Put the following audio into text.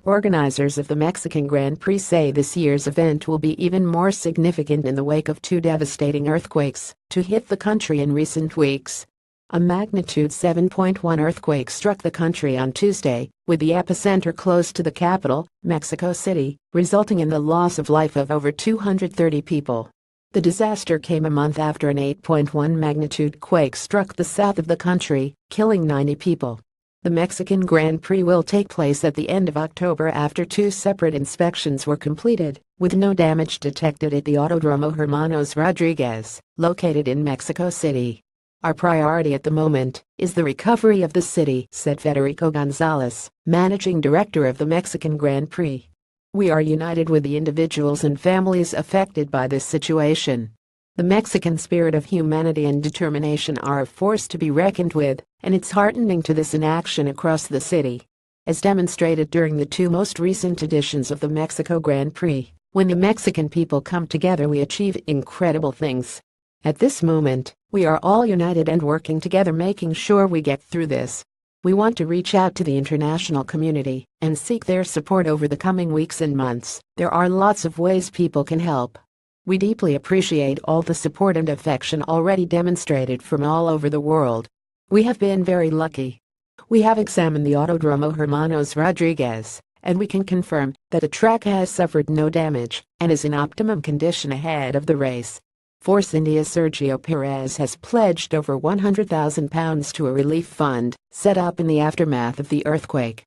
Organizers of the Mexican Grand Prix say this year's event will be even more significant in the wake of two devastating earthquakes to hit the country in recent weeks. A magnitude 7.1 earthquake struck the country on Tuesday, with the epicenter close to the capital, Mexico City, resulting in the loss of life of over 230 people. The disaster came a month after an 8.1 magnitude quake struck the south of the country, killing 90 people. The Mexican Grand Prix will take place at the end of October after two separate inspections were completed, with no damage detected at the Autódromo Hermanos Rodriguez, located in Mexico City. "Our priority at the moment is the recovery of the city," said Federico Gonzalez, managing director of the Mexican Grand Prix. "We are united with the individuals and families affected by this situation. The Mexican spirit of humanity and determination are a force to be reckoned with, and it's heartening to this in action across the city." As demonstrated during the two most recent editions of the Mexico Grand Prix, when the Mexican people come together, we achieve incredible things. At this moment, we are all united and working together, making sure we get through this. We want to reach out to the international community and seek their support over the coming weeks and months. There are lots of ways people can help. We deeply appreciate all the support and affection already demonstrated from all over the world. We have been very lucky. We have examined the Autódromo Hermanos Rodriguez, and we can confirm that the track has suffered no damage and is in optimum condition ahead of the race. Force India's Sergio Perez has pledged over £100,000 to a relief fund set up in the aftermath of the earthquake.